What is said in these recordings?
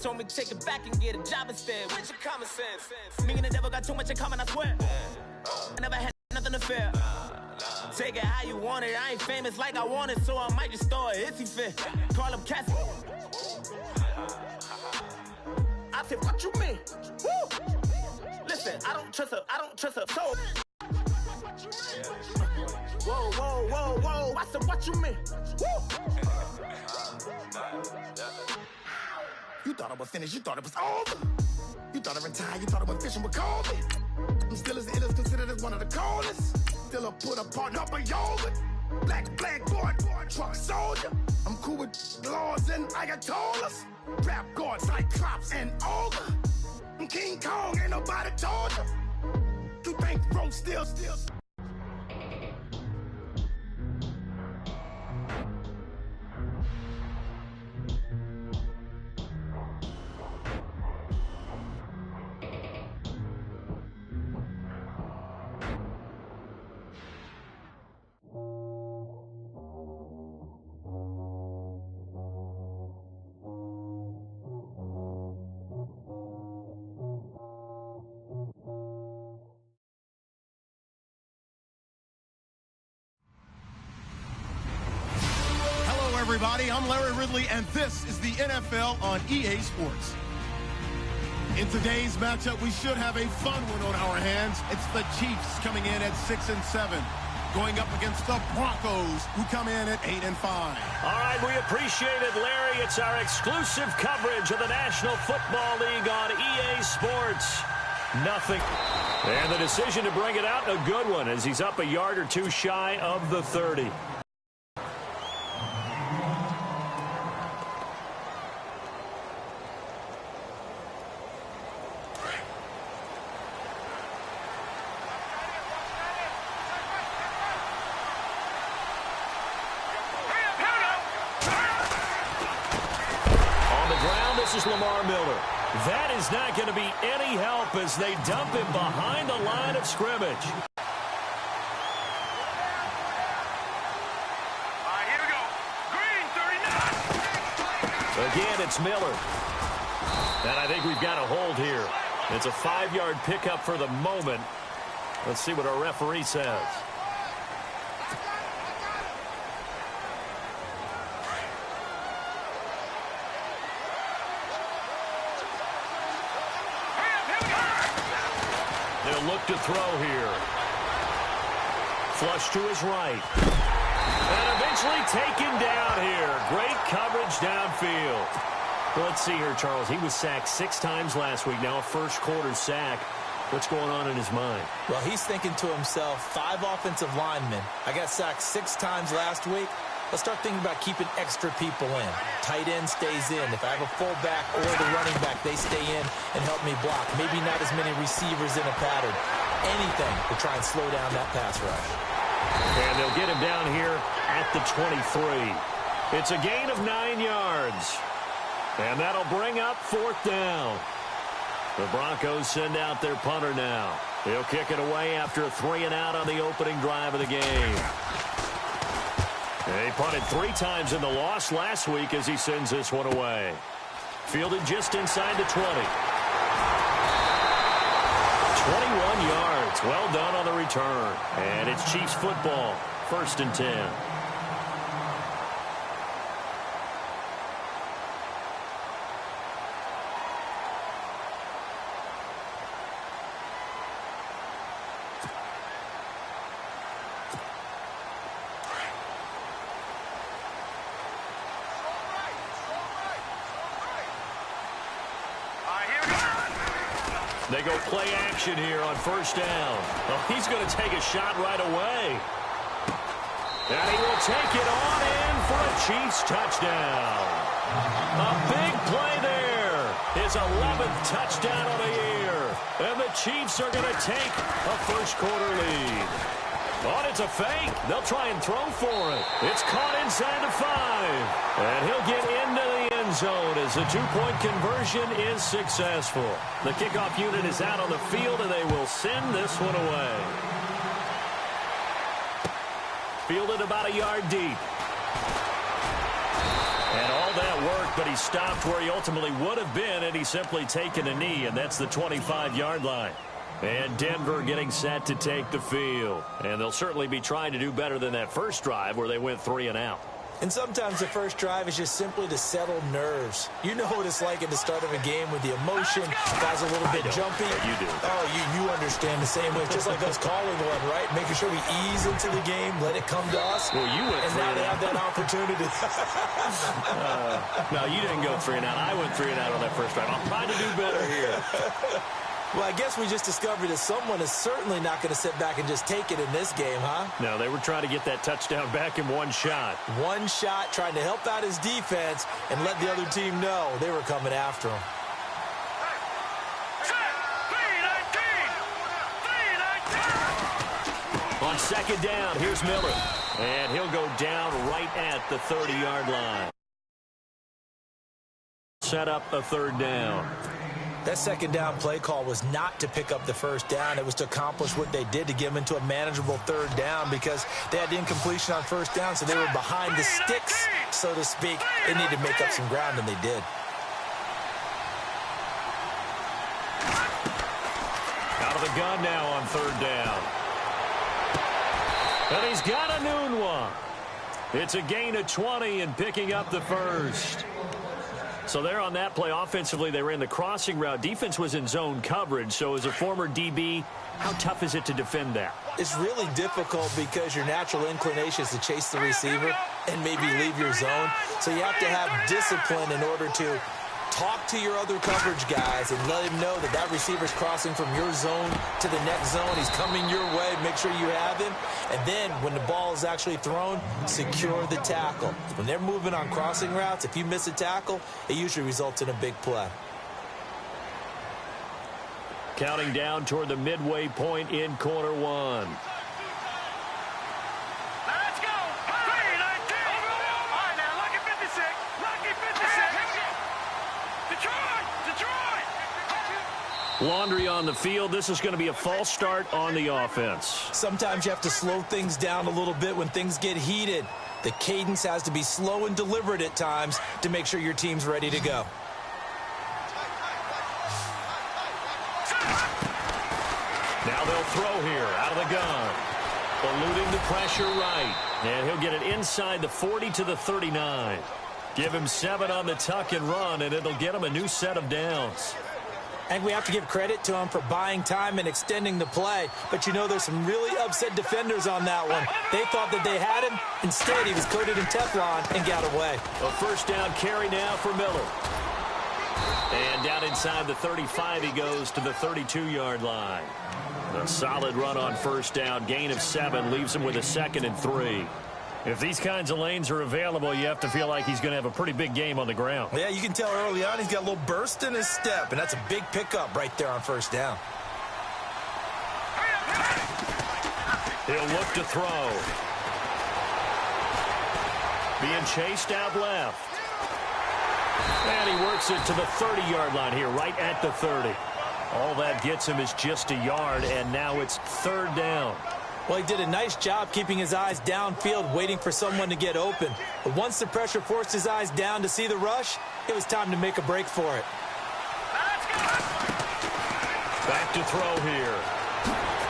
told me to take it back and get a job instead. Where's your common sense? Me and the devil got too much in common, I swear. I never had nothing to fear. Take it how you want it. I ain't famous like I want it, so I might just throw a hissy fit. Call up Cassie. I said, what you mean? Woo! Listen, I don't trust her, so. Whoa, whoa, whoa, whoa. I said, what you mean? Woo! You thought I was finished, you thought it was over. You thought I retired, you thought I went fishing with Colby. I'm still as ill as considered as one of the coldest. Still a put apart, up a yogurt. Black boy, truck soldier. I'm cool with laws and Ayatollahs. Rap gods like Cyclops and Ogre. I'm King Kong, ain't nobody told you. You think road still. Everybody, I'm Larry Ridley, and this is the NFL on EA Sports. In today's matchup, we should have a fun one on our hands. It's the Chiefs coming in at 6-7, going up against the Broncos, who come in at 8-5. All right, we appreciate it, Larry. It's our exclusive coverage of the National Football League on EA Sports. Nothing. And the decision to bring it out, a good one, as he's up a yard or two shy of the 30. This is Lamar Miller. That is not going to be any help as they dump him behind the line of scrimmage. Here we go. Green, 39. Again, it's Miller. And I think we've got a hold here. It's a 5-yard pickup for the moment. Let's see what our referee says. Look to throw here. Flush to his right. And eventually taken down here. Great coverage downfield. Well, let's see here, Charles. He was sacked 6 times last week. Now a first-quarter sack. What's going on in his mind? Well, he's thinking to himself, 5 offensive linemen. I got sacked 6 times last week. Let's start thinking about keeping extra people in. Tight end stays in. If I have a fullback or the running back, they stay in and help me block. Maybe not as many receivers in a pattern. Anything to try and slow down that pass rush. And they'll get him down here at the 23. It's a gain of 9 yards. And that'll bring up 4th down. The Broncos send out their punter now. He'll kick it away after a 3-and-out on the opening drive of the game. They punted 3 times in the loss last week as he sends this one away. Fielded just inside the 20. 21 yards. Well done on the return. And it's Chiefs football. 1st and 10. They go play action here on 1st down. Well, he's going to take a shot right away. And he will take it on in for a Chiefs touchdown. A big play there. His 11th touchdown of the year. And the Chiefs are going to take a first-quarter lead. Oh, it's a fake. They'll try and throw for it. It's caught inside the 5. And he'll get into the end zone as the 2-point conversion is successful. The kickoff unit is out on the field, and they will send this one away. Fielded about a yard deep. And all that work but he stopped where he ultimately would have been, and he's simply taken a knee, and that's the 25-yard line. And Denver getting set to take the field. And they'll certainly be trying to do better than that first drive where they went 3 and out. And sometimes the first drive is just simply to settle nerves. You know what it's like at the start of a game with the emotion. Guys a little bit jumpy. Yeah, you do. Oh, you understand the same way. It's just like us calling one, right? Making sure we ease into the game, let it come to us. Well, you went and 3 now and they out. have that opportunity. No, you didn't go 3 and out. I went 3 and out on that first drive. I'm trying to do better here. Well, I guess we just discovered that someone is certainly not going to sit back and just take it in this game, huh? No, they were trying to get that touchdown back in one shot. One shot, trying to help out his defense and let the other team know they were coming after him. On second down, here's Miller. And he'll go down right at the 30-yard line. Set up a third down. That second down play call was not to pick up the first down. It was to accomplish what they did to get them into a manageable third down because they had the incompletion on first down, so they were behind the sticks, so to speak. They needed to make up some ground, and they did. Out of the gun now on third down. And he's got a noon one. It's a gain of 20 and picking up the first. So there on that play, offensively, they ran the crossing route. Defense was in zone coverage. So as a former DB, how tough is it to defend that? It's really difficult because your natural inclination is to chase the receiver and maybe leave your zone. So you have to have discipline in order to talk to your other coverage guys and let him know that that receiver's crossing from your zone to the next zone. He's coming your way. Make sure you have him. And then when the ball is actually thrown, secure the tackle. When they're moving on crossing routes, if you miss a tackle, it usually results in a big play. Counting down toward the midway point in quarter one. Let's go. 3-19. All right, now, lucky 56. Lucky 56. Detroit! Laundry on the field. This is going to be a false start on the offense. Sometimes you have to slow things down a little bit when things get heated. The cadence has to be slow and deliberate at times to make sure your team's ready to go. Now they'll throw here out of the gun. Eluding the pressure right. And he'll get it inside the 40 to the 39. Give him 7 on the tuck and run, and it'll get him a new set of downs. And we have to give credit to him for buying time and extending the play. But, you know, there's some really upset defenders on that one. They thought that they had him. Instead, he was coated in Teflon and got away. A first down carry now for Miller. And down inside the 35, he goes to the 32-yard line. A solid run on first down. Gain of 7 leaves him with a 2nd and 3. If these kinds of lanes are available, you have to feel like he's going to have a pretty big game on the ground. Yeah, you can tell early on he's got a little burst in his step, and that's a big pickup right there on first down. He'll look to throw. Being chased out left. And he works it to the 30-yard line here, right at the 30. All that gets him is just a yard, and now it's third down. Well, he did a nice job keeping his eyes downfield, waiting for someone to get open. But once the pressure forced his eyes down to see the rush, it was time to make a break for it. Back to throw here.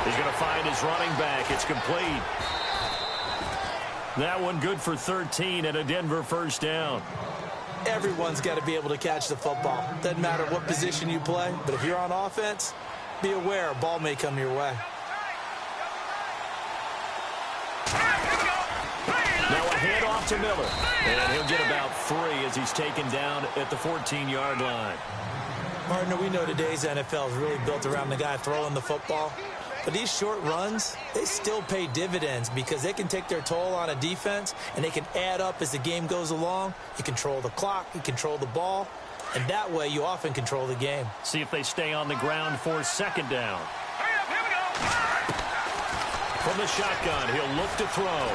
He's going to find his running back. It's complete. That one good for 13 and a Denver first down. Everyone's got to be able to catch the football. Doesn't matter what position you play, but if you're on offense, be aware a ball may come your way. Now a handoff to Miller. And he'll get about 3 as he's taken down at the 14-yard line. Partner, we know today's NFL is really built around the guy throwing the football. But these short runs, they still pay dividends because they can take their toll on a defense and they can add up as the game goes along. You control the clock, you control the ball, and that way you often control the game. See if they stay on the ground for second down. From the shotgun, he'll look to throw.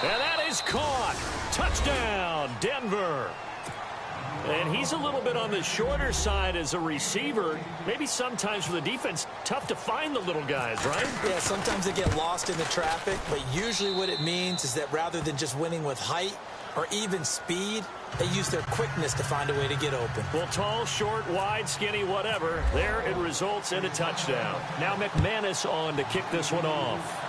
And that is caught. Touchdown, Denver. And he's a little bit on the shorter side as a receiver. Maybe sometimes for the defense, tough to find the little guys, right? Yeah, sometimes they get lost in the traffic, but usually what it means is that rather than just winning with height or even speed, they use their quickness to find a way to get open. Well, tall, short, wide, skinny, whatever. There it results in a touchdown. Now McManus on to kick this one off.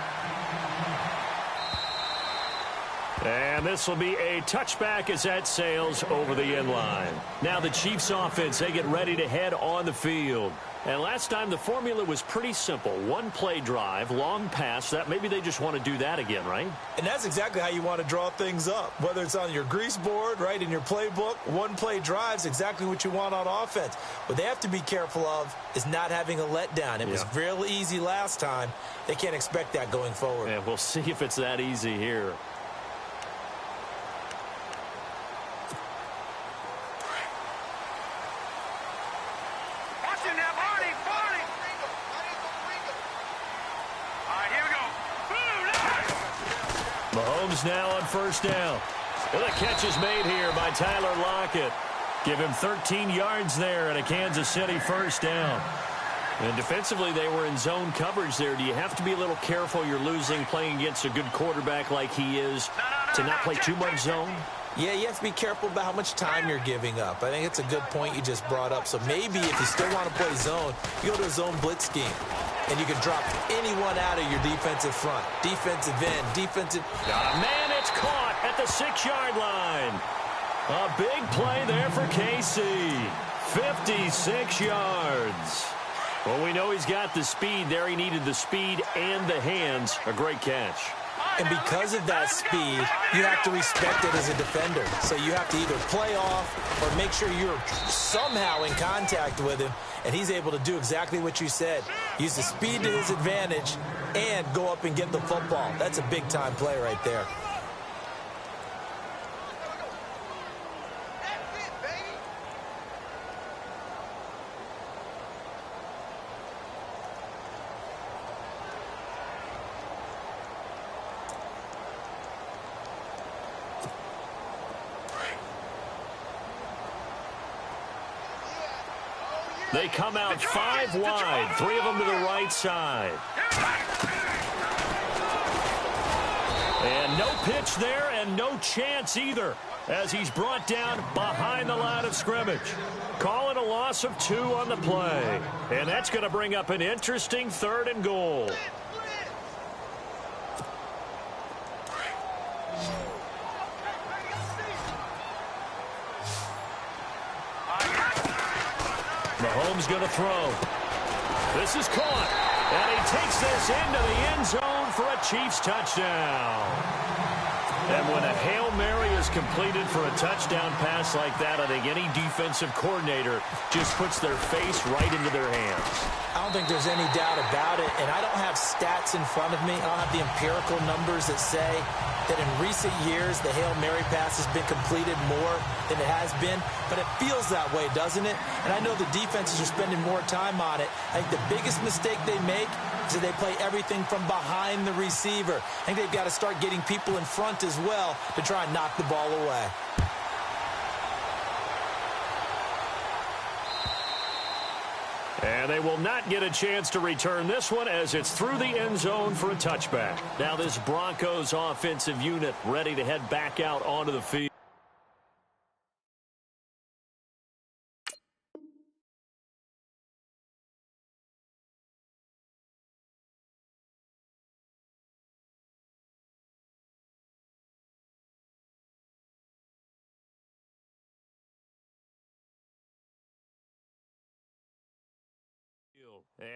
And this will be a touchback as that sails over the end line. Now the Chiefs offense, they get ready to head on the field. And last time the formula was pretty simple. One play drive, long pass. That maybe they just want to do that again, right? And that's exactly how you want to draw things up. Whether it's on your grease board, right, in your playbook, one play drive is exactly what you want on offense. What they have to be careful of is not having a letdown. It was real easy last time. They can't expect that going forward. And we'll see if it's that easy here. Mahomes now on first down. Well, the catch is made here by Tyler Lockett. Give him 13 yards there and a Kansas City first down. And defensively, they were in zone coverage there. Do you have to be a little careful you're losing playing against a good quarterback like he is to not play too much zone? Yeah, you have to be careful about how much time you're giving up. I think it's a good point you just brought up. So maybe if you still want to play zone, you go to a zone blitz scheme. And you can drop anyone out of your defensive front. Defensive end, defensive... Got a man, it's caught at the 6-yard line. A big play there for KC. 56 yards. Well, we know he's got the speed there. He needed the speed and the hands. A great catch. And because of that speed, you have to respect it as a defender. So you have to either play off or make sure you're somehow in contact with him. And he's able to do exactly what you said. Use the speed to his advantage and go up and get the football. That's a big-time play right there. They come out 5 wide, 3 of them to the right side. And no pitch there and no chance either as he's brought down behind the line of scrimmage. Calling a loss of 2 on the play. And that's going to bring up an interesting 3rd and goal. Mahomes going to throw. This is caught. And he takes this into the end zone for a Chiefs touchdown. And when a Hail Mary is completed for a touchdown pass like that, I think any defensive coordinator just puts their face right into their hands. I don't think there's any doubt about it, and I don't have stats in front of me. I don't have the empirical numbers that say that in recent years the Hail Mary pass has been completed more than it has been, but it feels that way, doesn't it? And I know the defenses are spending more time on it. I think the biggest mistake they make is that they play everything from behind the receiver. I think they've got to start getting people in front as well to try and knock the ball away. And they will not get a chance to return this one as it's through the end zone for a touchback. Now this Broncos offensive unit ready to head back out onto the field.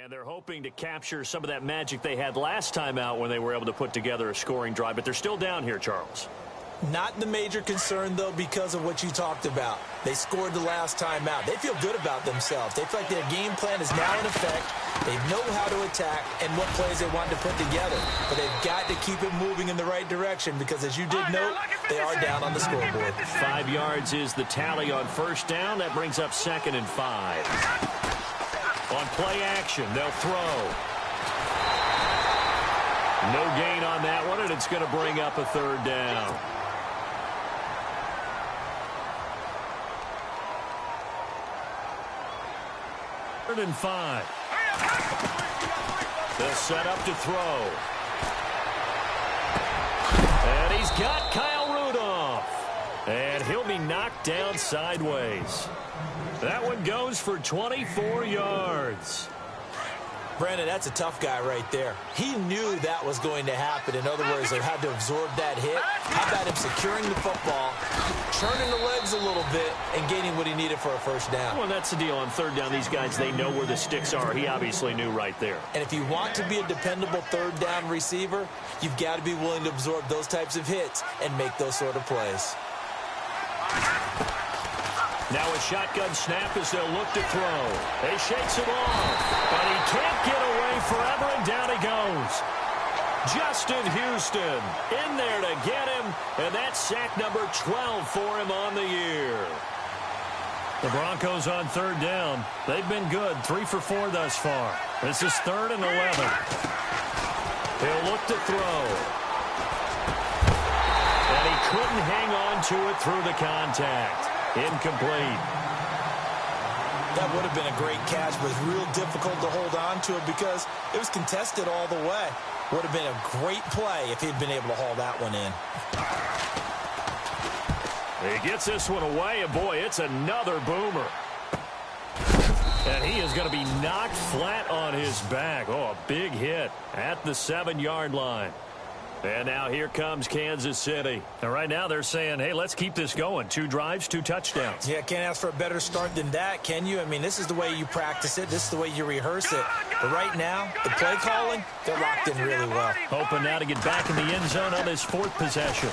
And they're hoping to capture some of that magic they had last time out when they were able to put together a scoring drive. But they're still down here, Charles. Not the major concern, though, because of what you talked about. They scored the last time out. They feel good about themselves. They feel like their game plan is now in effect. They know how to attack and what plays they want to put together. But they've got to keep it moving in the right direction because, as you did note, they are down on the scoreboard. 5 yards is the tally on first down. That brings up 2nd and 5. On play action, they'll throw. No gain on that one, and it's going to bring up a 3rd down. 3rd and 5. They'll set up to throw. And he's got Kyle Rudolph. And he'll be knocked down sideways. That one goes for 24 yards. Brandon, that's a tough guy right there. He knew that was going to happen. In other words, they had to absorb that hit. How about him securing the football, turning the legs a little bit, and gaining what he needed for a first down? Well, that's the deal. On 3rd down, these guys, they know where the sticks are. He obviously knew right there. And if you want to be a dependable 3rd down receiver, you've got to be willing to absorb those types of hits and make those sort of plays. Now a shotgun snap as they'll look to throw. He shakes him off, but he can't get away forever, and down he goes. Justin Houston in there to get him, and that's sack number 12 for him on the year. The Broncos on 3rd down. They've been good, 3 for 4 thus far. This is 3rd and 11. He'll look to throw. And he couldn't hang on to it through the contact. Incomplete. That would have been a great catch, but it's real difficult to hold on to it because it was contested all the way. Would have been a great play if he'd been able to haul that one in. He gets this one away, and boy, it's another boomer. And he is going to be knocked flat on his back. Oh, a big hit at the 7-yard line. And now here comes Kansas City. And right now they're saying, hey, let's keep this going. 2 drives, 2 touchdowns. Yeah, can't ask for a better start than that, can you? I mean, this is the way you practice it. This is the way you rehearse it. But right now, the play calling, they're locked in really well. Hoping now to get back in the end zone on his 4th possession.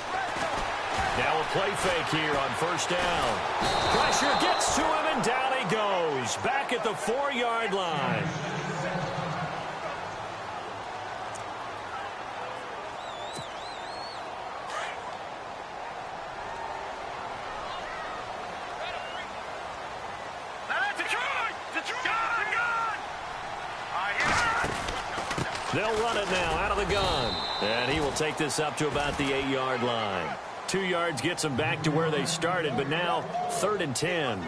Now a play fake here on 1st down. Pressure gets to him, and down he goes. Back at the 4-yard line. They'll run it now out of the gun. And he will take this up to about the 8-yard line. 2 yards gets them back to where they started, but now 3rd and 10.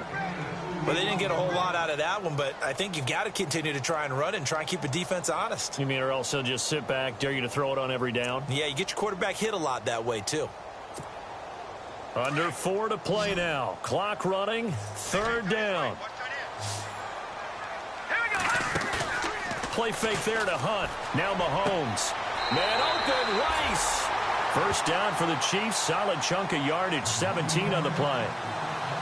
Well, they didn't get a whole lot out of that one, but I think you've got to continue to try and run and try and keep the defense honest. You mean or else they'll just sit back, dare you to throw it on every down? Yeah, you get your quarterback hit a lot that way, too. Under 4 to play now. Clock running. 3rd down. Play fake there to Hunt. Now Mahomes. Man open, Rice. 1st down for the Chiefs. Solid chunk of yardage, 17 on the play.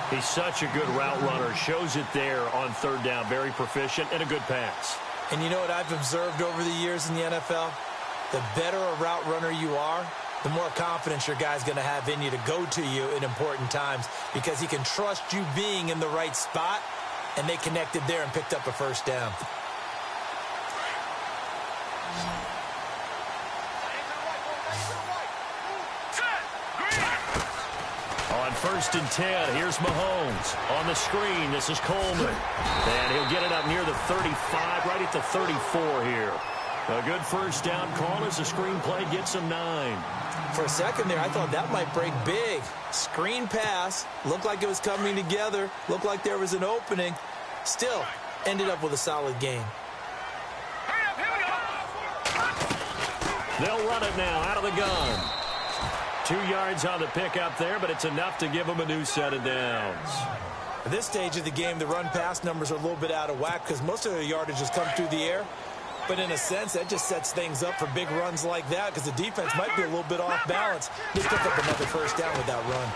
He's such a good route runner. Shows it there on 3rd down. Very proficient and a good pass. And you know what I've observed over the years in the NFL? The better a route runner you are, the more confidence your guy's going to have in you to go to you in important times because he can trust you being in the right spot, and they connected there and picked up a 1st down. On 1st and 10, here's Mahomes. On the screen, this is Coleman. And he'll get it up near the 35, right at the 34 here. A good 1st down call as the screen play gets him 9. For a second there, I thought that might break big. Screen pass, looked like it was coming together, looked like there was an opening. Still, ended up with a solid game. They'll run it now out of the gun. 2 yards on the pickup there, but it's enough to give them a new set of downs. At this stage of the game, the run-pass numbers are a little bit out of whack because most of the yardage has come through the air. But in a sense, that just sets things up for big runs like that because the defense might be a little bit off balance. They pick up another 1st down with that run.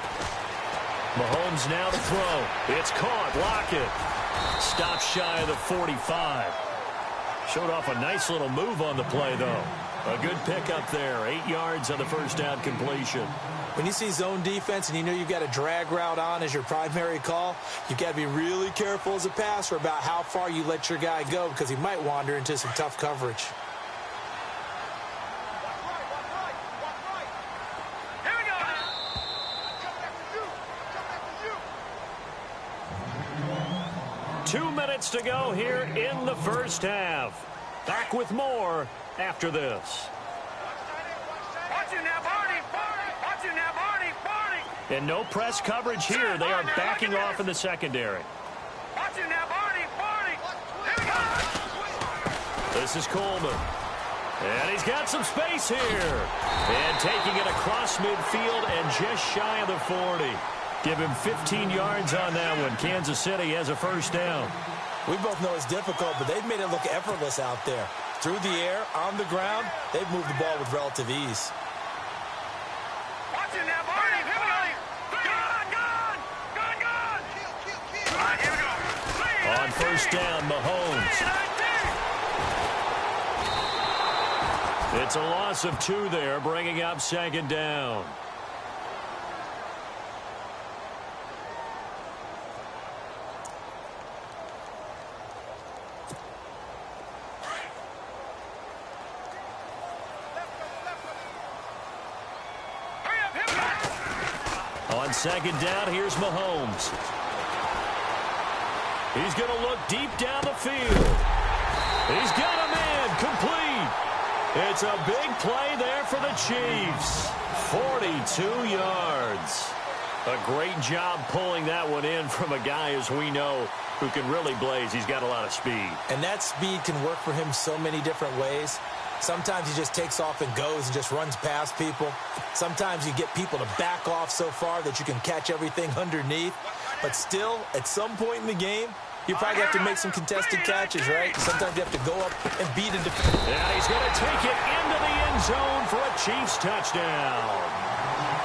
Mahomes now to throw. It's caught. Lockett. Stopped shy of the 45. Showed off a nice little move on the play, though. A good pickup there. 8 yards on the 1st down completion. When you see zone defense and you know you've got a drag route on as your primary call, you've got to be really careful as a passer about how far you let your guy go because he might wander into some tough coverage. Here we go. 2 minutes to go here in the 1st half. Back with more after this. Watch it now, Barney. Watch it now, Barney. And no press coverage here. They are backing off in the secondary. Watch it now, Barney. Here we This is Coleman. And he's got some space here. And taking it across midfield and just shy of the 40. Give him 15 yards on that one. Kansas City has a first down. We both know it's difficult, but they've made it look effortless out there. Through the air, on the ground, they've moved the ball with relative ease. Watch it now, Barney. Here we go. Gone. All right, here we go. On first down, Mahomes. It's a loss of 2 there, bringing up second down. On second down, here's Mahomes. He's going to look deep down the field. He's got a man complete. It's a big play there for the Chiefs. 42 yards. A great job pulling that one in from a guy, as we know, who can really blaze. He's got a lot of speed. And that speed can work for him so many different ways. Sometimes he just takes off and goes and just runs past people. Sometimes you get people to back off so far that you can catch everything underneath. But still, at some point in the game, you probably have to make some contested catches, right? Sometimes you have to go up and beat a defender. Yeah, he's going to take it into the end zone for a Chiefs touchdown.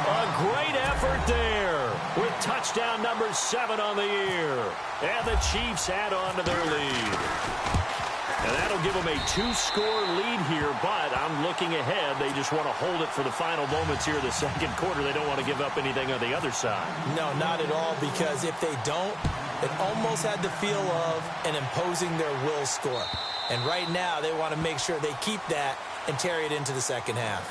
A great effort there with touchdown number 7 on the year. And the Chiefs add on to their lead. And that'll give them a 2-score lead here, but I'm looking ahead. They just want to hold it for the final moments here in the second quarter. They don't want to give up anything on the other side. No, not at all, because if they don't, it almost had the feel of an imposing their will score. And right now, they want to make sure they keep that and carry it into the second half.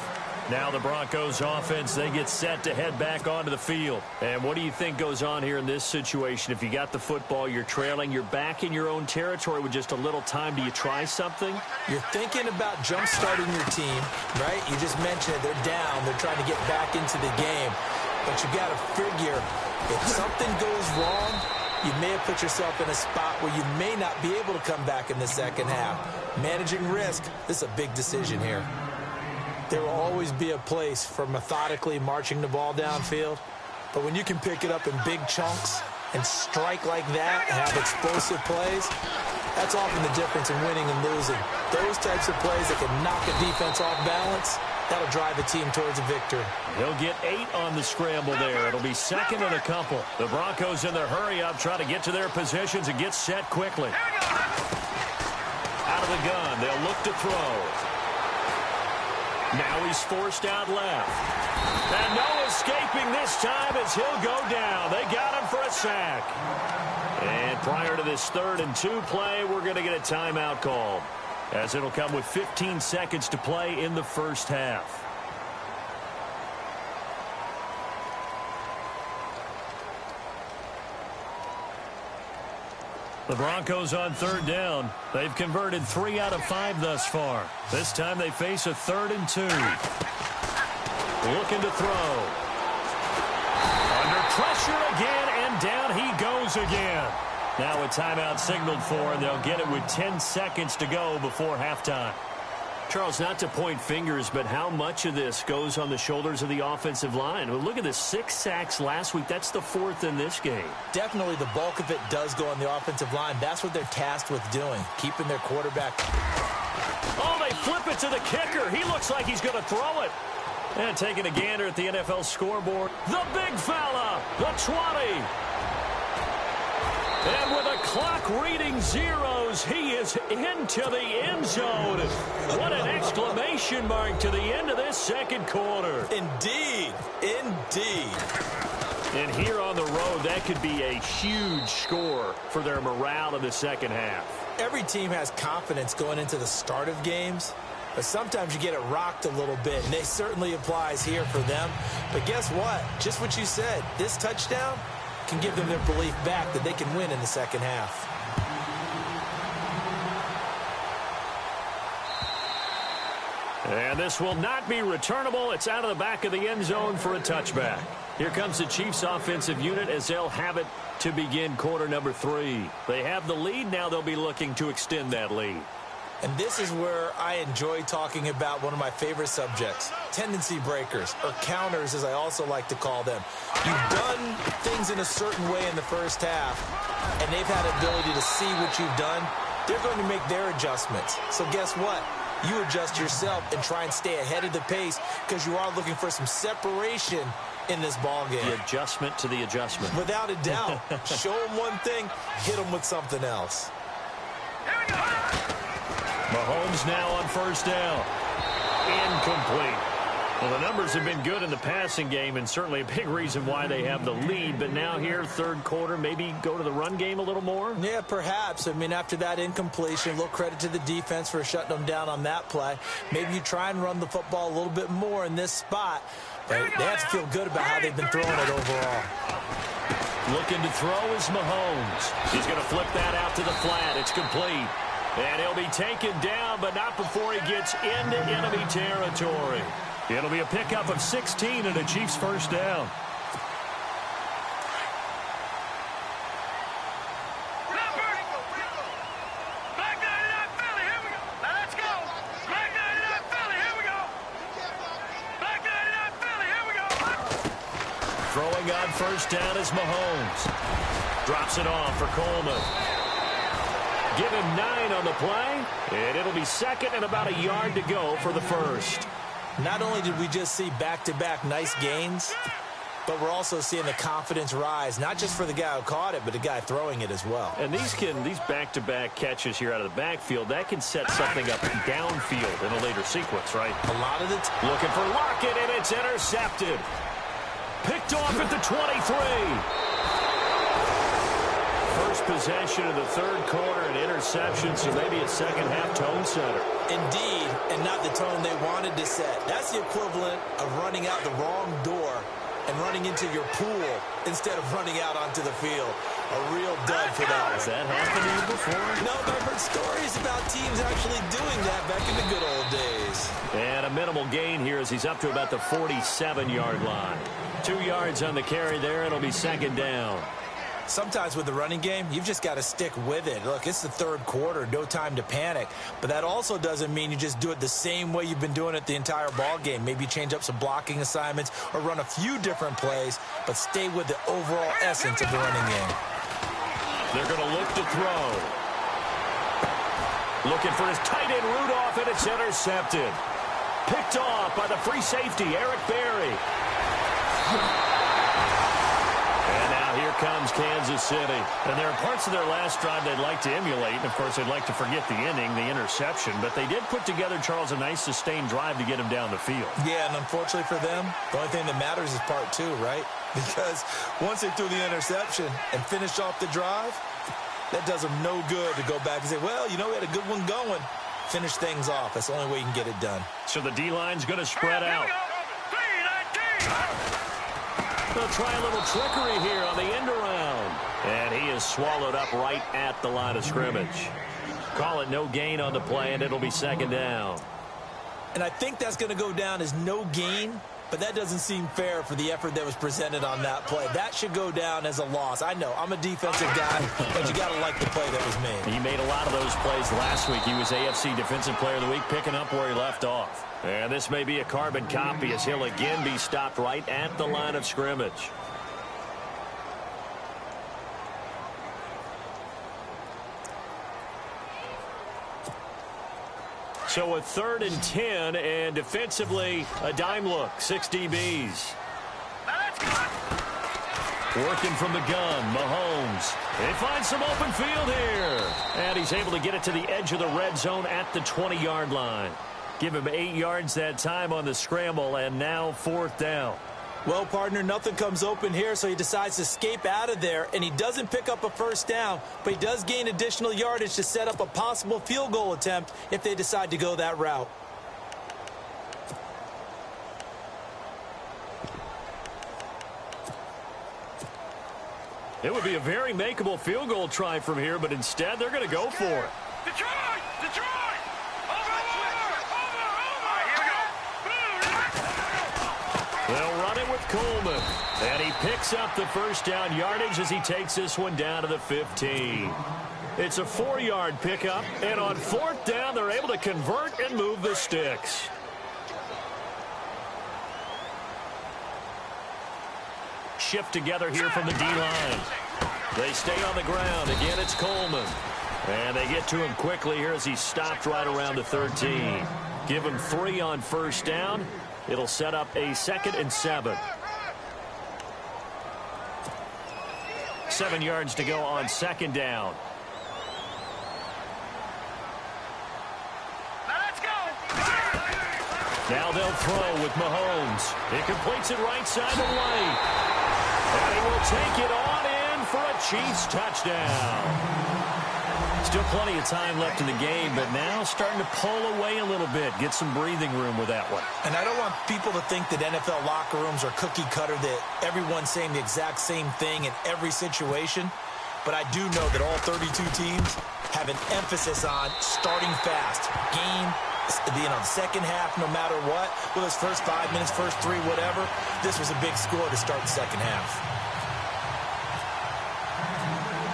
Now the Broncos offense, they get set to head back onto the field. And what do you think goes on here in this situation? If you got the football, you're trailing, you're back in your own territory with just a little time. Do you try something? You're thinking about jump-starting your team, right? You just mentioned it. They're down. They're trying to get back into the game. But you got to figure, if something goes wrong, you may have put yourself in a spot where you may not be able to come back in the second half. Managing risk, this is a big decision here. There will always be a place for methodically marching the ball downfield. But when you can pick it up in big chunks and strike like that and have explosive plays, that's often the difference in winning and losing. Those types of plays that can knock a defense off balance, that'll drive a team towards a victory. He'll get 8 on the scramble there. It'll be second and a couple. The Broncos in their hurry-up try to get to their positions and get set quickly. Out of the gun, they'll look to throw. Now he's forced out left. And no escaping this time as he'll go down. They got him for a sack. And prior to this 3rd and 2 play, we're going to get a timeout called, as it'll come with 15 seconds to play in the first half. The Broncos on 3rd down. They've converted 3 out of 5 thus far. This time they face a 3rd and 2. Looking to throw. Under pressure again, and down he goes again. Now a timeout signaled for, and they'll get it with 10 seconds to go before halftime. Charles, not to point fingers, but how much of this goes on the shoulders of the offensive line? Well, look at the 6 sacks last week. That's the 4th in this game. Definitely the bulk of it does go on the offensive line. That's what they're tasked with doing, keeping their quarterback. Oh, they flip it to the kicker. He looks like he's going to throw it. And taking a gander at the NFL scoreboard. The big fella, the 20. And with a clock reading zeros, he is into the end zone. What an exclamation mark to the end of this second quarter. Indeed. Indeed. And here on the road, that could be a huge score for their morale in the second half. Every team has confidence going into the start of games, but sometimes you get it rocked a little bit, and it certainly applies here for them. But guess what? Just what you said, this touchdown can give them their belief back that they can win in the second half. And this will not be returnable. It's out of the back of the end zone for a touchback. Here comes the Chiefs offensive unit as they'll have it to begin quarter number 3. They have the lead. Now they'll be looking to extend that lead. And this is where I enjoy talking about one of my favorite subjects, tendency breakers, or counters as I also like to call them. You've done things in a certain way in the first half, and they've had the ability to see what you've done. They're going to make their adjustments. So guess what? You adjust yourself and try and stay ahead of the pace because you are looking for some separation in this ball game. The adjustment to the adjustment. Without a doubt. Show them one thing, hit them with something else. Mahomes now on first down. Incomplete. Well, the numbers have been good in the passing game, and certainly a big reason why they have the lead. But now here, third quarter, maybe go to the run game a little more? Yeah, perhaps. I mean, after that incompletion, a little credit to the defense for shutting them down on that play. Maybe you try and run the football a little bit more in this spot. But they have to feel good about how they've been throwing it overall. Looking to throw is Mahomes. He's going to flip that out to the flat. It's complete. And he'll be taken down, but not before he gets into enemy territory. It'll be a pickup of 16 and a Chiefs first down. Throwing on first down is Mahomes. Drops it off for Coleman. Give him 9 on the play, and it'll be second and about a yard to go for the first. Not only did we just see back-to-back nice gains, but we're also seeing the confidence rise, not just for the guy who caught it, but the guy throwing it as well. And these back-to-back catches here out of the backfield, that can set something up downfield in a later sequence, right? A lot of it. Looking for Lockett, and it's intercepted. Picked off at the 23. First possession of the third quarter, an interception, so maybe a second-half tone setter. Indeed, and not the tone they wanted to set. That's the equivalent of running out the wrong door and running into your pool instead of running out onto the field. A real dud for that. Has that happened to you before? No, but I've heard stories about teams actually doing that back in the good old days. And a minimal gain here as he's up to about the 47-yard line. 2 yards on the carry there. It'll be second down. Sometimes with the running game, you've just got to stick with it. Look, it's the third quarter, no time to panic. But that also doesn't mean you just do it the same way you've been doing it the entire ball game. Maybe change up some blocking assignments or run a few different plays, but stay with the overall essence of the running game. They're going to look to throw. Looking for his tight end Rudolph, and it's intercepted. Picked off by the free safety, Eric Berry. And now here comes Kansas City. And there are parts of their last drive they'd like to emulate. And, of course, they'd like to forget the inning, the interception. But they did put together, Charles, a nice sustained drive to get him down the field. Yeah, and unfortunately for them, the only thing that matters is part 2, right? Because once they threw the interception and finished off the drive, that does them no good to go back and say, well, you know, we had a good one going. Finish things off. That's the only way you can get it done. So the D-line's going to spread out. They'll try a little trickery here on the end around. And he is swallowed up right at the line of scrimmage. Call it no gain on the play, and it'll be second down. And I think that's going to go down as no gain, but that doesn't seem fair for the effort that was presented on that play. That should go down as a loss. I know, I'm a defensive guy, but you got to like the play that was made. He made a lot of those plays last week. He was AFC Defensive Player of the Week, picking up where he left off. And this may be a carbon copy as he'll again be stopped right at the line of scrimmage. So a 3rd and 10, and defensively, a dime look. 6 DBs. Working from the gun, Mahomes. They find some open field here. And he's able to get it to the edge of the red zone at the 20-yard line. Give him 8 yards that time on the scramble, and now 4th down. Well, partner, nothing comes open here, so he decides to escape out of there, and he doesn't pick up a first down, but he does gain additional yardage to set up a possible field goal attempt if they decide to go that route. It would be a very makeable field goal try from here, but instead they're going to go for it. Detroit! Detroit! They'll run it with Coleman. And he picks up the first down yardage as he takes this one down to the 15. It's a 4-yard pickup, and on 4th down, they're able to convert and move the sticks. Shift together here from the D-line. They stay on the ground. Again, it's Coleman. And they get to him quickly here as he stopped right around the 13. Give him 3 on 1st down. It'll set up a 2nd and 7. 7 yards to go on 2nd down. Now they'll throw with Mahomes. He completes it right side of the lane. And he will take it on in for a Chiefs touchdown. Still plenty of time left in the game, but now starting to pull away a little bit. Get some breathing room with that one. And I don't want people to think that NFL locker rooms are cookie cutter, that everyone's saying the exact same thing in every situation. But I do know that all 32 teams have an emphasis on starting fast. Game, the second half, no matter what. Well, it's first 5 minutes, first 3, whatever. This was a big score to start the second half.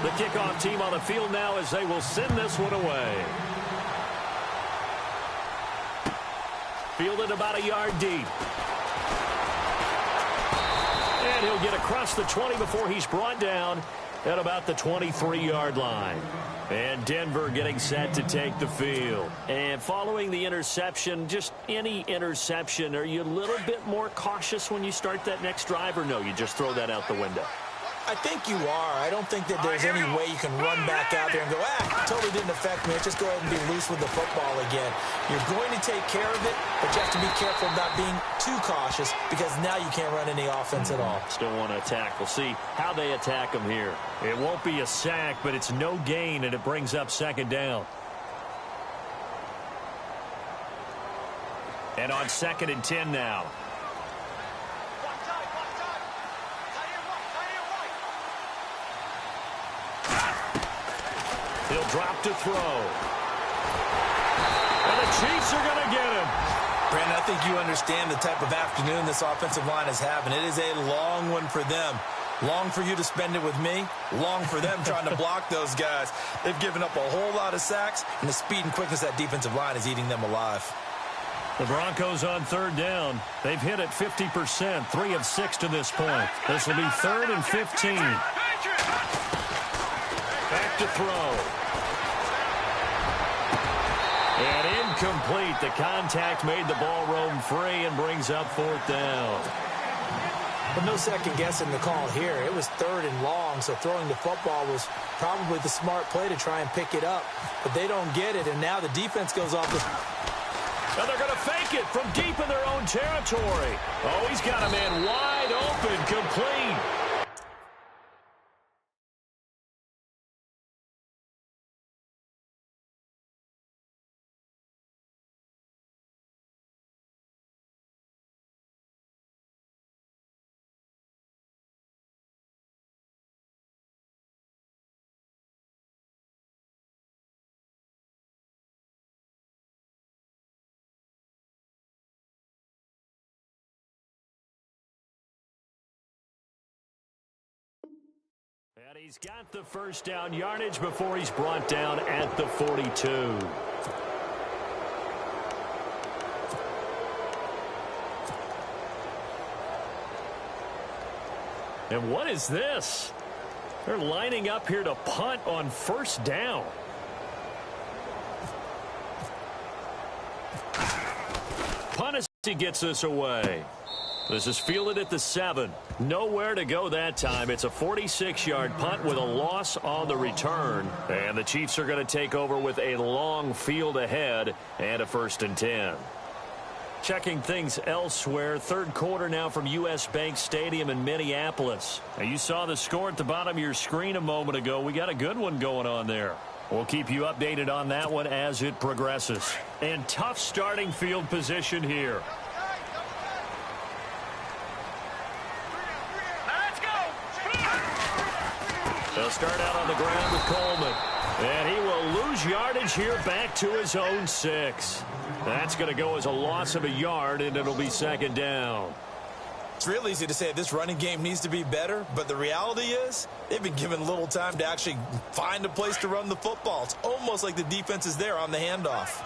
The kickoff team on the field now as they will send this one away. Fielded about a yard deep. And he'll get across the 20 before he's brought down at about the 23-yard line. And Denver getting set to take the field. And following the interception, just any interception, are you a little bit more cautious when you start that next drive, or no, you just throw that out the window? I think you are. I don't think that there's any way you can run back out there and go, totally didn't affect me. Let's just go ahead and be loose with the football again. You're going to take care of it, but you have to be careful about being too cautious because now you can't run any offense at all. Still want to attack. We'll see how they attack them here. It won't be a sack, but it's no gain, and it brings up 2nd down. And on 2nd and 10 now. He'll drop to throw. And the Chiefs are going to get him. Brandon, I think you understand the type of afternoon this offensive line is having. It is a long one for them. Long for you to spend it with me. Long for them trying to block those guys. They've given up a whole lot of sacks, and the speed and quickness of that defensive line is eating them alive. The Broncos on 3rd down. They've hit it 50%, 3 of 6 to this point. This will be 3rd and 15. Back to throw. And incomplete. The contact made the ball roam free and brings up 4th down. But no second guessing the call here. It was 3rd and long, so throwing the football was probably the smart play to try and pick it up. But they don't get it, and now the defense goes off the... And they're going to fake it from deep in their own territory. Oh, he's got a man wide open, complete. And he's got the 1st down yardage before he's brought down at the 42. And what is this? They're lining up here to punt on 1st down. Punt gets us away. This is fielded at the 7. Nowhere to go that time. It's a 46-yard punt with a loss on the return. And the Chiefs are going to take over with a long field ahead and a 1st and 10. Checking things elsewhere. 3rd quarter now from U.S. Bank Stadium in Minneapolis. Now, you saw the score at the bottom of your screen a moment ago. We got a good one going on there. We'll keep you updated on that one as it progresses. And tough starting field position here. They'll start out on the ground with Coleman. And he will lose yardage here back to his own 6. That's going to go as a loss of a yard, and it'll be 2nd down. It's real easy to say this running game needs to be better, but the reality is they've been given little time to actually find a place to run the football. It's almost like the defense is there on the handoff.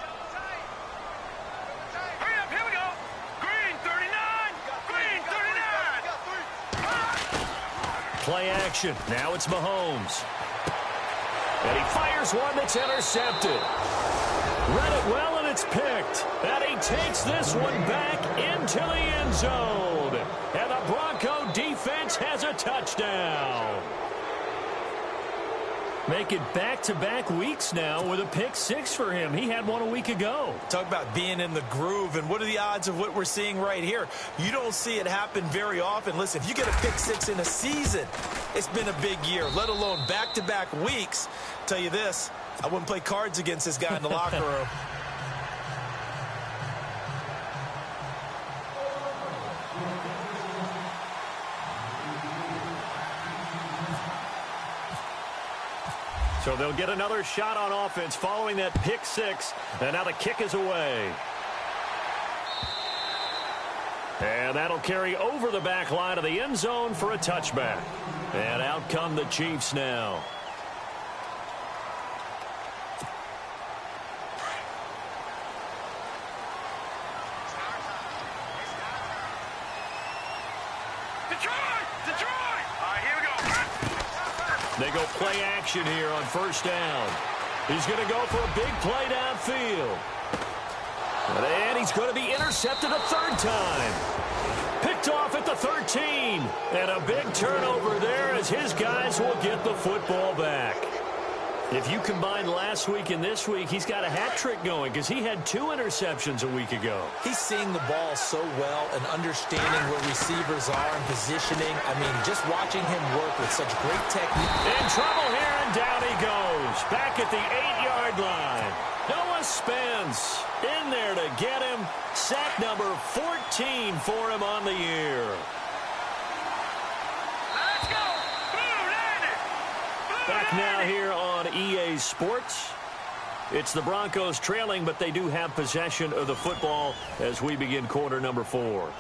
Hurry up, here we go. Green 39. Green 39. Play action. Now it's Mahomes. And he fires one that's intercepted. Read it well, and it's picked. And he takes this one back into the end zone. And the Bronco defense has a touchdown. Make it back-to-back weeks now with a pick six for him. He had one a week ago. Talk about being in the groove, and what are the odds of what we're seeing right here? You don't see it happen very often. Listen, if you get a pick six in a season, it's been a big year, let alone back-to-back weeks. Tell you this, I wouldn't play cards against this guy in the locker room. So they'll get another shot on offense following that pick six. And now the kick is away. And that'll carry over the back line of the end zone for a touchback. And out come the Chiefs now. Detroit! All right, here we go. They go play action here on first down. He's going to go for a big play downfield. And he's going to be intercepted a third time. Picked off at the 13. And a big turnover there as his guys will get the football back. If you combine last week and this week, he's got a hat trick going because he had 2 interceptions a week ago. He's seeing the ball so well and understanding where receivers are and positioning. I mean, just watching him work with such great technique. In trouble here, and down he goes. Back at the 8-yard line. Noah Spence in there to get him. Sack number 14 for him on the year. Let's go. Blue landed. Back now here on EA Sports. It's the Broncos trailing, but they do have possession of the football as we begin quarter number 4.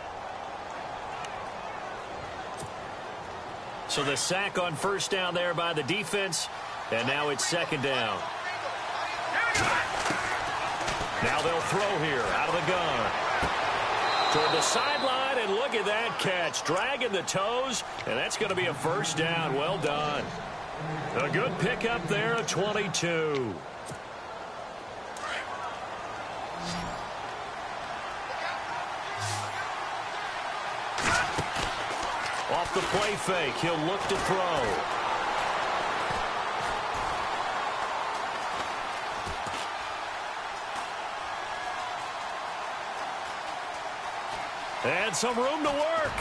So the sack on first down there by the defense, and now it's second down. Now they'll throw here out of the gun. Toward the sideline, and look at that catch. Dragging the toes, and that's going to be a first down. Well done. A good pickup there at 22. Off the play fake, he'll look to throw. And some room to work.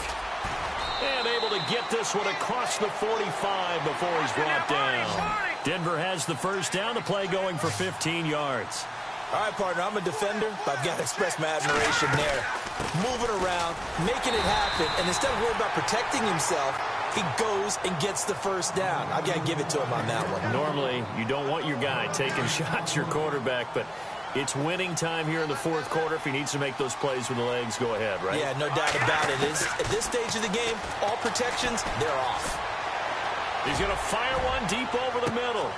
And able to get this one across the 45 before he's brought down. Denver has the first down. The play going for 15 yards. All right, partner, I'm a defender, but I've got to express my admiration there. Moving around, making it happen, and instead of worrying about protecting himself, he goes and gets the first down. I've got to give it to him on that one. Normally, you don't want your guy taking shots, your quarterback, but it's winning time here in the fourth quarter. If he needs to make those plays with the legs, go ahead, right? Yeah, no doubt about it. At this stage of the game, all protections, they're off. He's going to fire one deep over the middle.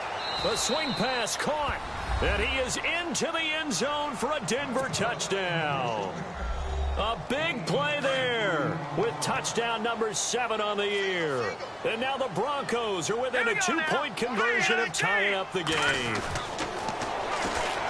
The swing pass caught. And he is into the end zone for a Denver touchdown. A big play there with touchdown number 7 on the year. And now the Broncos are within a 2-point conversion of tying up the game.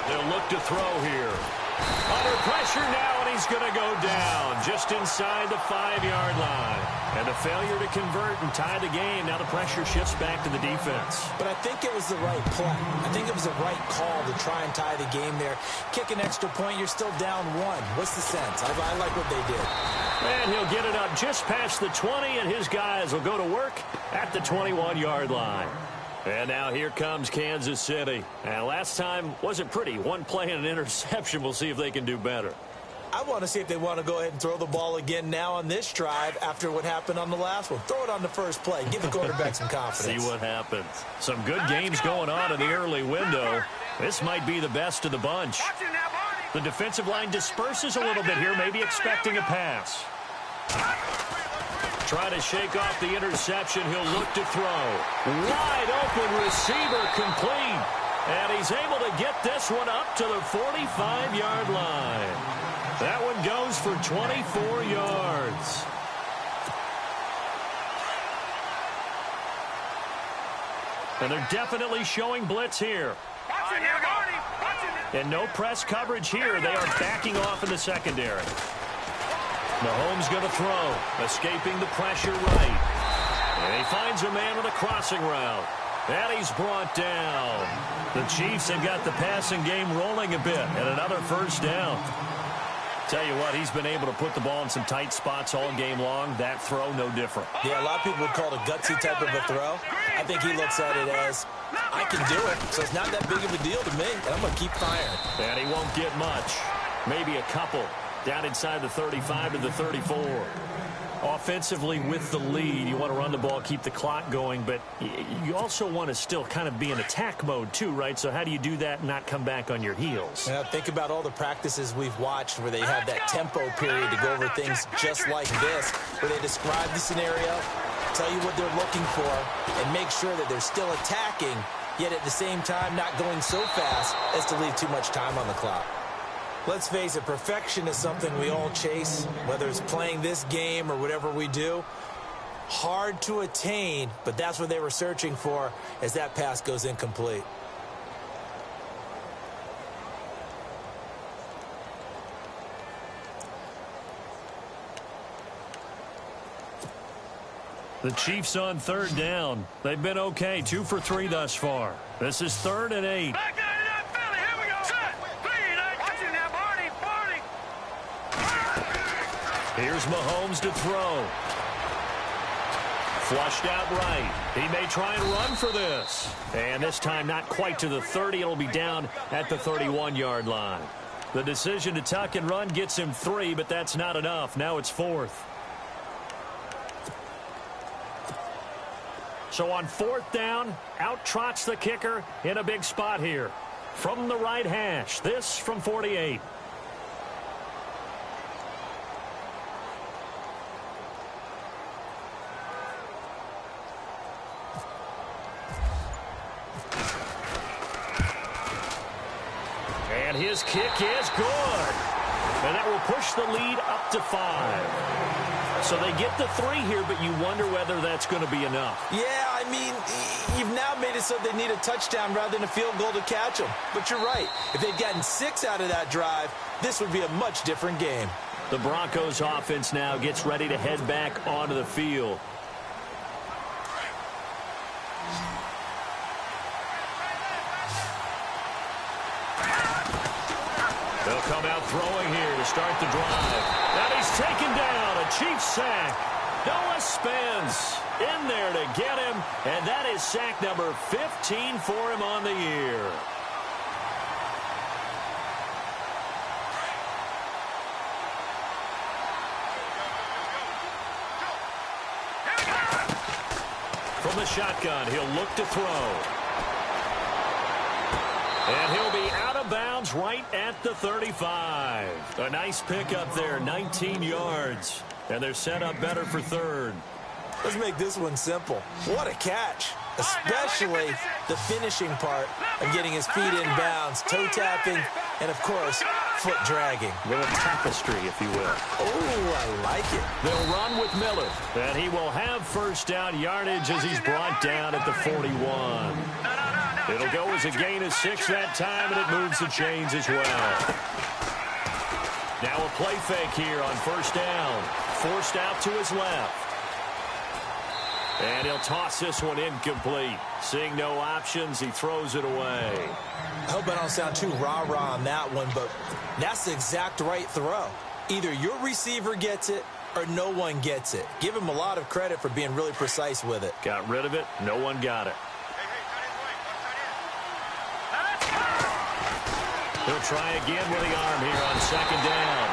They'll look to throw here. Under pressure now, and he's going to go down just inside the 5-yard line. And a failure to convert and tie the game. Now the pressure shifts back to the defense. But I think it was the right play. I think it was the right call to try and tie the game there. Kick an extra point, you're still down 1. What's the sense? I like what they did. And he'll get it up just past the 20, and his guys will go to work at the 21-yard line. And now here comes Kansas City. And last time wasn't pretty. One play and an interception. We'll see if they can do better. I want to see if they want to go ahead and throw the ball again now on this drive after what happened on the last one. Throw it on the first play. Give the quarterback some confidence. See what happens. Some good games going on in the early window. This might be the best of the bunch. The defensive line disperses a little bit here, maybe expecting a pass. Trying to shake off the interception. He'll look to throw. Wide open receiver complete. And he's able to get this one up to the 45-yard line. That one goes for 24 yards. And they're definitely showing blitz here. And no press coverage here. They are backing off in the secondary. Mahomes going to throw. Escaping the pressure right. And he finds a man on the crossing route. And he's brought down. The Chiefs have got the passing game rolling a bit. And another first down. Tell you what, he's been able to put the ball in some tight spots all game long. That throw, no different. Yeah, a lot of people would call it a gutsy type of a throw. I think he looks at it as, I can do it, so it's not that big of a deal to me, and I'm going to keep firing. And he won't get much. Maybe a couple. Down inside the 35 to the 34. Offensively with the lead, you want to run the ball, keep the clock going, but you also want to still kind of be in attack mode too, right? So how do you do that and not come back on your heels? Yeah, think about all the practices we've watched where they have that tempo period to go over things just like this, where they describe the scenario, tell you what they're looking for, and make sure that they're still attacking, yet at the same time not going so fast as to leave too much time on the clock. Let's face it, perfection is something we all chase, whether it's playing this game or whatever we do. Hard to attain, but that's what they were searching for as that pass goes incomplete. The Chiefs on third down. They've been okay, 2 for 3 thus far. This is 3rd and 8. Here's Mahomes to throw. Flushed out right. He may try and run for this. And this time not quite to the 30. It'll be down at the 31-yard line. The decision to tuck and run gets him 3, but that's not enough. Now it's 4th. So on 4th down, out trots the kicker in a big spot here. From the right hash, this from 48. And his kick is good. And that will push the lead up to 5. So they get the 3 here, but you wonder whether that's going to be enough. Yeah, I mean, you've now made it so they need a touchdown rather than a field goal to catch them. But you're right. If they'd gotten 6 out of that drive, this would be a much different game. The Broncos offense now gets ready to head back onto the field. They'll come out throwing here to start the drive. And he's taken down. A Chiefs sack. Noah Spence in there to get him. And that is sack number 15 for him on the year. From the shotgun, he'll look to throw. And he'll be out of bounds right at the 35. A nice pickup there, 19 yards. And they're set up better for 3rd. Let's make this one simple. What a catch, especially the finishing part of getting his feet in bounds, toe tapping, and, of course, foot dragging. A little tapestry, if you will. Oh, I like it. They'll run with Miller. And he will have first down yardage as he's brought down at the 41. It'll go as a gain of 6 that time, and it moves the chains as well. Now a play fake here on first down. Forced out to his left. And he'll toss this one incomplete. Seeing no options, he throws it away. I hope I don't sound too rah-rah on that one, but that's the exact right throw. Either your receiver gets it or no one gets it. Give him a lot of credit for being really precise with it. Got rid of it. No one got it. He'll try again with the arm here on 2nd down.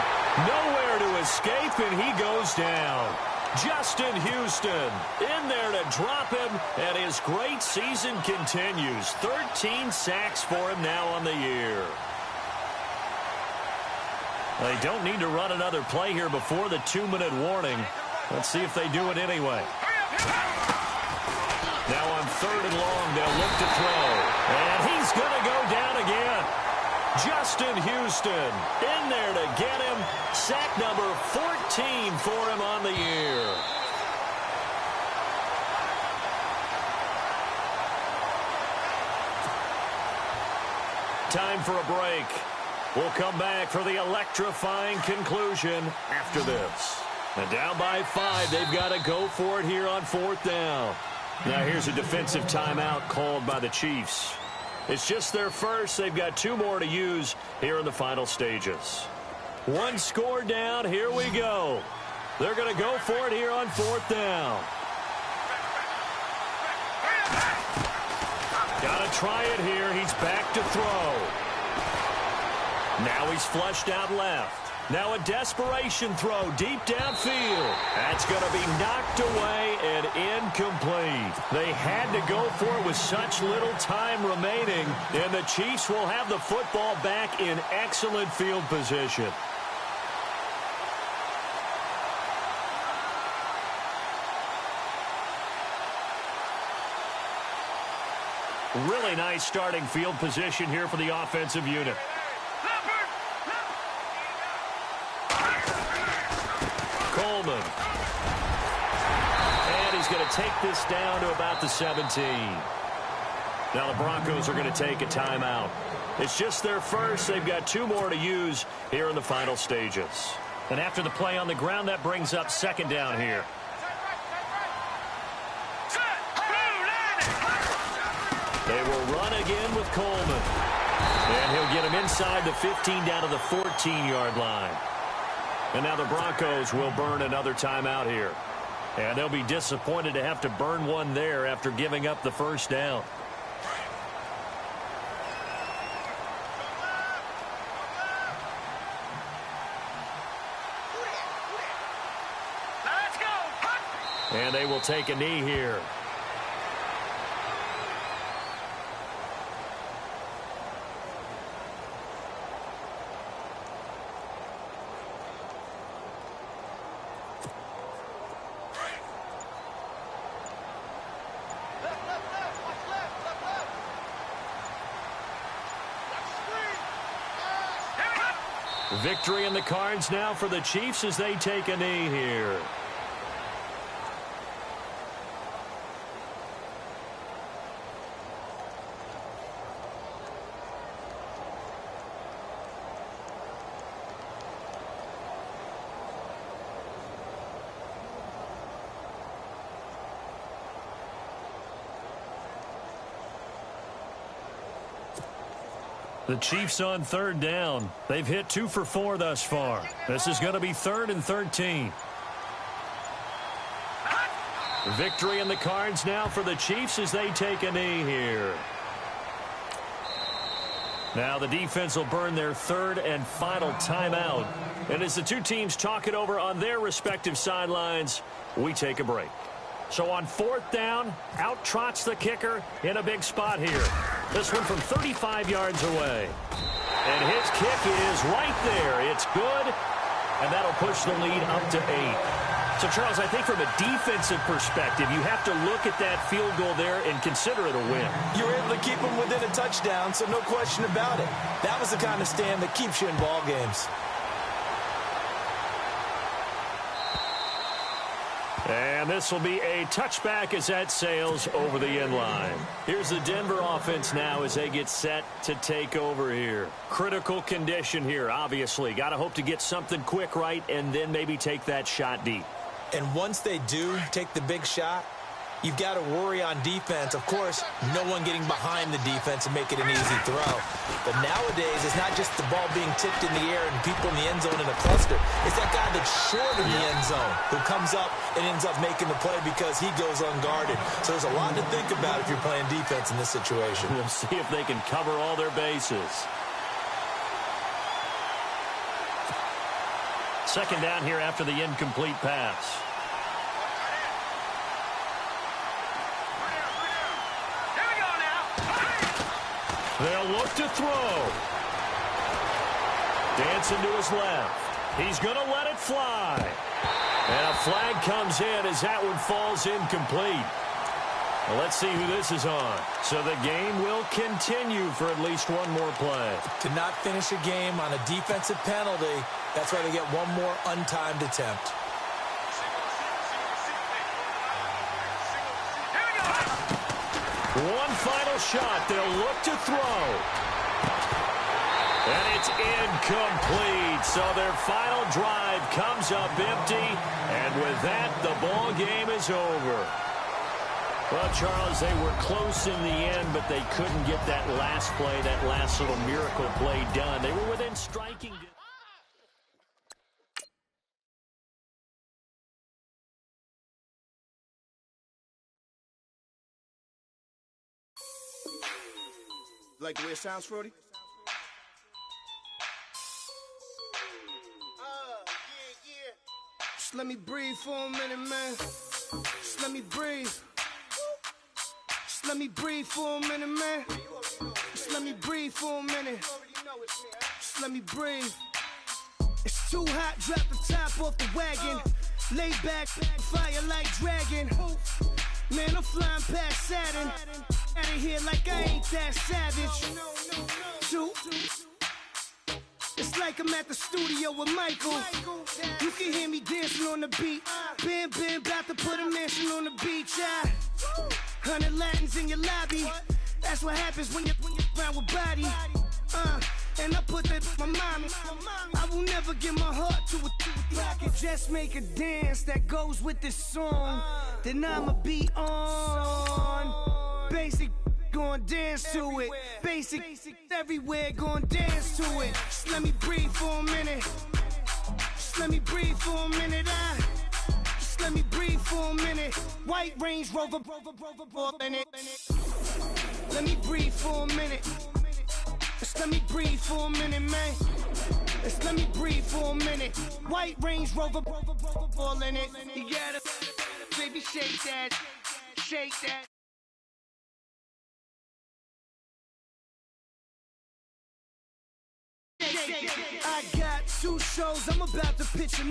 Nowhere to escape, and he goes down. Justin Houston in there to drop him, and his great season continues. 13 sacks for him now on the year. They don't need to run another play here before the 2-minute warning. Let's see if they do it anyway. Now on 3rd and long, they'll look to throw. And he's going to go down again. Justin Houston in there to get him. Sack number 14 for him on the year. Time for a break. We'll come back for the electrifying conclusion after this. And down by 5, they've got to go for it here on 4th down. Now here's a defensive timeout called by the Chiefs. It's just their first. They've got 2 more to use here in the final stages. 1 score down. Here we go. They're going to go for it here on 4th down. Got to try it here. He's back to throw. Now he's flushed out left. Now a desperation throw deep downfield. That's going to be knocked away and incomplete. They had to go for it with such little time remaining, and the Chiefs will have the football back in excellent field position. Really nice starting field position here for the offensive unit. Coleman. And he's going to take this down to about the 17. Now the Broncos are going to take a timeout. It's just their first. They've got 2 more to use here in the final stages. And after the play on the ground, that brings up 2nd down here. They will run again with Coleman. And he'll get him inside the 15 down to the 14-yard line. And now the Broncos will burn another timeout here. And they'll be disappointed to have to burn one there after giving up the 1st down. Let's go. And they will take a knee here. Victory in the cards now for the Chiefs as they take a knee here. The Chiefs on 3rd down. They've hit 2 for 4 thus far. This is going to be 3rd and 13. Victory in the cards now for the Chiefs as they take a knee here. Now the defense will burn their 3rd and final timeout. And as the 2 teams talk it over on their respective sidelines, we take a break. So on 4th down, out trots the kicker in a big spot here. This one from 35 yards away. And his kick is right there. It's good, and that'll push the lead up to 8. So, Charles, I think from a defensive perspective, you have to look at that field goal there and consider it a win. You were able to keep them within a touchdown, so no question about it. That was the kind of stand that keeps you in ball games. And this will be a touchback as that sails over the end line. Here's the Denver offense now as they get set to take over here. Critical condition here, obviously. Got to hope to get something quick right and then maybe take that shot deep. And once they do take the big shot, you've got to worry on defense. Of course, no one getting behind the defense and make it an easy throw. But nowadays, it's not just the ball being tipped in the air and people in the end zone in a cluster. It's that guy that's short of the end zone who comes up and ends up making the play because he goes unguarded. So there's a lot to think about if you're playing defense in this situation. We'll see if they can cover all their bases. 2nd down here after the incomplete pass. They'll look to throw. Dancing to his left. He's going to let it fly. And a flag comes in as that one falls incomplete. Well, let's see who this is on. So the game will continue for at least one more play. To not finish a game on a defensive penalty, that's why they get one more untimed attempt. One final shot. They'll look to throw. And it's incomplete. So their final drive comes up empty. And with that, the ball game is over. Well, Charles, they were close in the end, but they couldn't get that last play, that last little miracle play done. They were within striking distance. Like the way it sounds, Frody? Yeah. Just let me breathe for a minute, man. Just let me breathe. Just let me breathe for a minute, man. Just let me breathe for a minute. Just let me breathe. It's too hot, drop the top off the wagon. Lay back, fire like dragon. Man, I'm flying past Saturn. Out of here like I ain't that savage. Two. It's like I'm at the studio with Michael. You can hear me dancing on the beat. Bam, about to put a mansion on the beach. 100 Latins in your lobby. That's what happens when you're around with body. And I put that with my mommy. I will never give my heart to a I can just make a dance that goes with this song. Then I'ma be on. Basic, gon' dance to it. Basic, everywhere, gon' dance to it. Just let me breathe for a minute. Just let me breathe for a minute. Just let me breathe for a minute. White Range Rover, in it. Let me breathe for a minute. Just let me breathe for a minute, man. Just let me breathe for a minute. White Range Rover, all in it. You gotta, baby, shake that, shake that. I got 2 shows, I'm about to pitch a